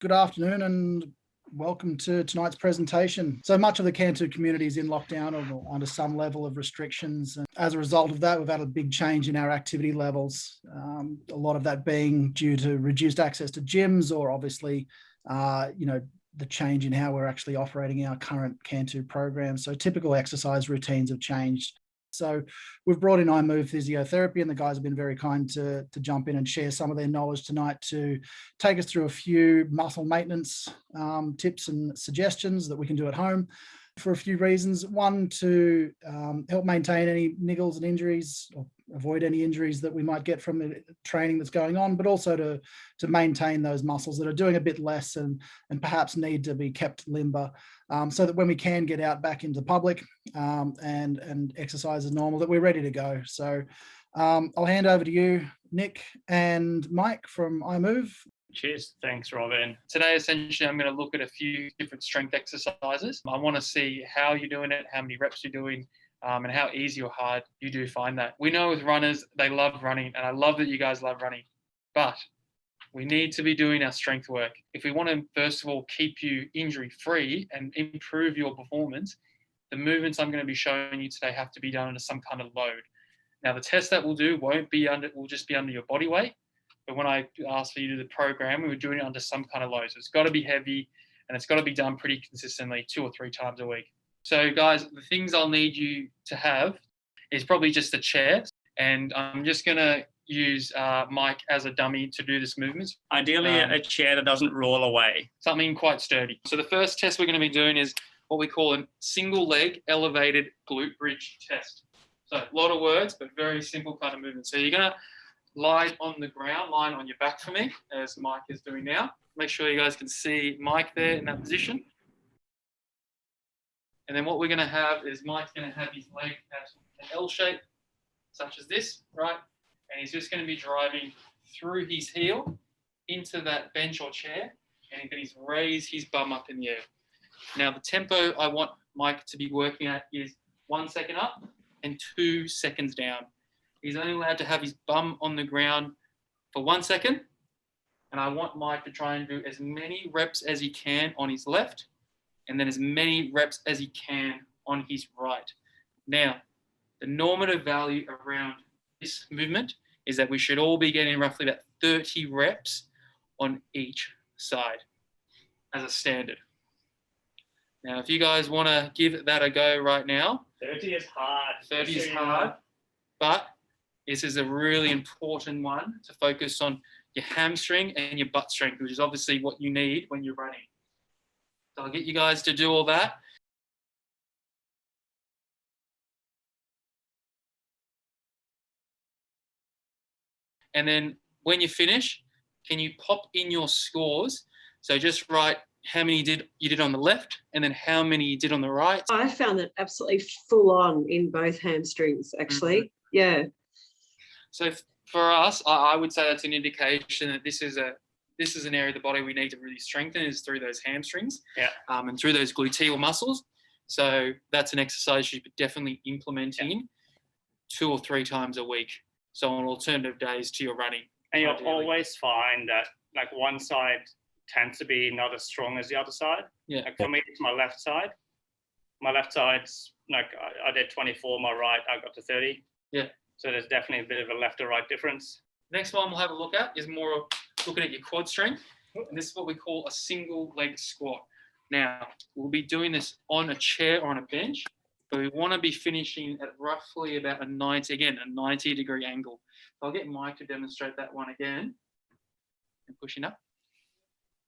Good afternoon and welcome to tonight's presentation. So much of the Cantu community is in lockdown or under some level of restrictions. And as a result of that, we've had a big change in our activity levels. A lot of that being due to reduced access to gyms or obviously, the change in how we're actually operating our current Cantu program. So typical exercise routines have changed. So we've brought in iMove Physiotherapy, and the guys have been very kind to jump in and share some of their knowledge tonight to take us through a few muscle maintenance tips and suggestions that we can do at home for a few reasons. One, to help maintain any niggles and injuries or avoid any injuries that we might get from the training that's going on, but also to maintain those muscles that are doing a bit less and perhaps need to be kept limber, so that when we can get out back into public and exercise as normal, that we're ready to go. So I'll hand over to you, Nick and Mike from iMove. Cheers. Thanks, Robin. Today, essentially, I'm going to look at a few different strength exercises. I want to see how you're doing it, how many reps you're doing, and how easy or hard you do find that. We know with runners, they love running, and I love that you guys love running, but we need to be doing our strength work. If we want to, first of all, keep you injury-free and improve your performance, the movements I'm going to be showing you today have to be done under some kind of load. Now, the test that we'll do will just be under your body weight. But when I asked for you to do the program, we were doing it under some kind of load. So it's got to be heavy and it's got to be done pretty consistently 2 or 3 times a week. So guys, the things I'll need you to have is probably just a chair. And I'm just going to use Mike as a dummy to do this movement. Ideally, a chair that doesn't roll away. Something quite sturdy. So the first test we're going to be doing is what we call a single leg elevated glute bridge test. So a lot of words, but very simple kind of movement. So you're going to lie on the ground, lying on your back for me, as Mike is doing now. Make sure you guys can see Mike there in that position. And then what we're going to have is Mike's going to have his leg at an L shape, such as this, right? And he's just going to be driving through his heel into that bench or chair, and he's going to raise his bum up in the air. Now, the tempo I want Mike to be working at is 1 second up and 2 seconds down. He's only allowed to have his bum on the ground for 1 second. And I want Mike to try and do as many reps as he can on his left, and then as many reps as he can on his right. Now, the normative value around this movement is that we should all be getting roughly about 30 reps on each side as a standard. Now, if you guys want to give that a go right now. 30 is hard. 30 is hard, but this is a really important one to focus on your hamstring and your butt strength, which is obviously what you need when you're running. So I'll get you guys to do all that. And then when you finish, can you pop in your scores? So just write how many you did on the left and then how many you did on the right. I found that absolutely full on in both hamstrings, actually. Mm-hmm. Yeah. So for us, I would say that's an indication that this is an area of the body we need to really strengthen, is through those hamstrings, and through those gluteal muscles. So that's an exercise you should definitely implementing 2 or 3 times a week. So on alternative days to your running. And you'll always find that like one side tends to be not as strong as the other side. Yeah. Like for me, it's my left side. My left side's like I did 24. My right, I got to 30. Yeah. So there's definitely a bit of a left to right difference. Next one we'll have a look at is more looking at your quad strength. And this is what we call a single leg squat. Now, we'll be doing this on a chair or on a bench, but we want to be finishing at roughly about a 90-degree angle. So I'll get Mike to demonstrate that one again. And pushing up.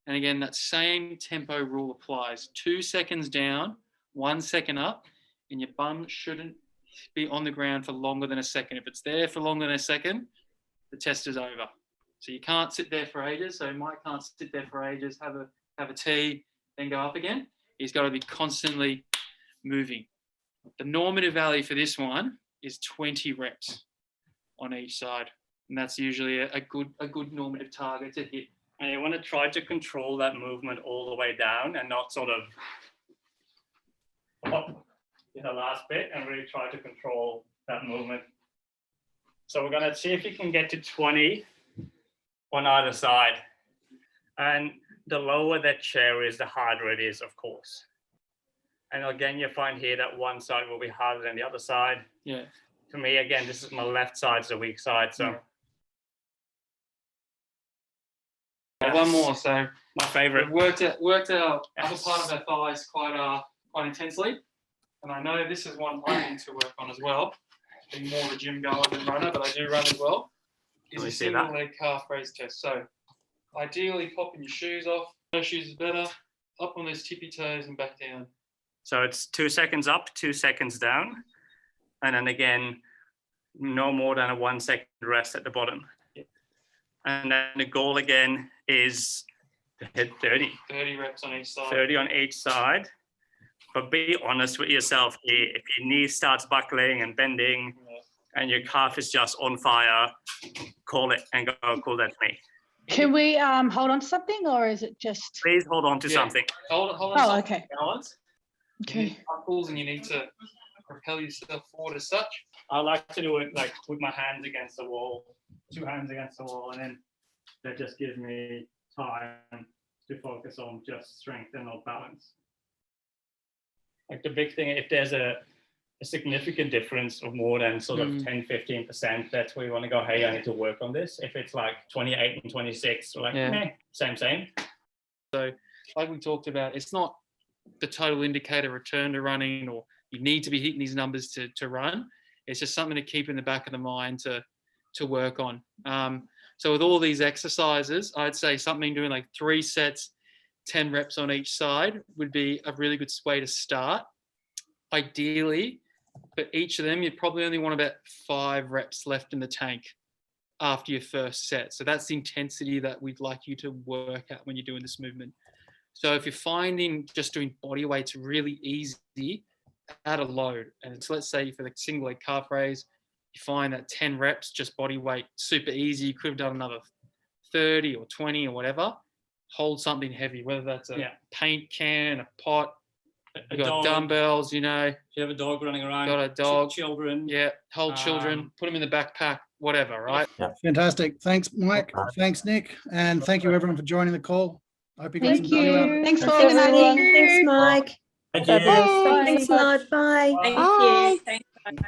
And again, that same tempo rule applies. 2 seconds down, 1 second up, and your bum shouldn't be on the ground for longer than a second. If it's there for longer than a second, the test is over. So you can't sit there for ages. So Mike can't sit there for ages, have a tea, then go up again. He's got to be constantly moving. The normative value for this one is 20 reps on each side. And that's usually a good normative target to hit. And you want to try to control that movement all the way down and not sort of up in the last bit, and really try to control that movement. So we're going to see if you can get to 20 on either side. And the lower that chair is, the harder it is, of course. And again, you find here that one side will be harder than the other side. Yeah. For me, again, this is my left side's the weak side. So One more. So my favorite. we've worked our upper part of our thighs quite intensely, and I know this is one I need to work on as well. Being more of a gym goer than runner, but I do run as well. Is a single leg calf raise test. So ideally, popping your shoes off. No shoes is better. Up on those tippy toes and back down. So it's 2 seconds up, 2 seconds down, and then again, no more than a 1 second rest at the bottom. Yep. And then the goal again is to hit 30. 30 reps on each side. 30 on each side. But be honest with yourself here. If your knee starts buckling and bending and your calf is just on fire, call it and go, call that to me. Can we hold on to something, or is it just? Please hold on to something. Hold on. Oh, okay. Balance. Okay. Buckles, and you need to propel yourself forward as such. I like to do it like with my hands against the wall, 2 hands against the wall, and then that just gives me time to focus on just strength and not balance. Like the big thing, if there's a significant difference of more than sort of 10-15%, that's where you want to go, hey, I need to work on this. If it's like 28 and 26, we're like, same. So like we talked about, it's not the total indicator return to running, or you need to be hitting these numbers to run. It's just something to keep in the back of the mind to work on. So with all these exercises, I'd say something doing like 3 sets, 10 reps on each side would be a really good way to start. Ideally, for each of them, you probably only want about 5 reps left in the tank after your first set. So that's the intensity that we'd like you to work at when you're doing this movement. So if you're finding just doing body weights really easy, add a load. And so let's say for the single leg calf raise, you find that 10 reps, just body weight, super easy. You could have done another 30 or 20 or whatever. Hold something heavy, whether that's a paint can, a pot, you got dumbbells, you know. If you have a dog running around, got a dog, children. Yeah, hold children, put them in the backpack, whatever, right? Fantastic. Thanks, Mike. Thanks, Nick. And thank you, everyone, for joining the call. I hope you got some value out of it. Thanks, Thanks, everyone. Thanks, Mike. Thank you. Thanks a lot. Bye. Bye. Thank you.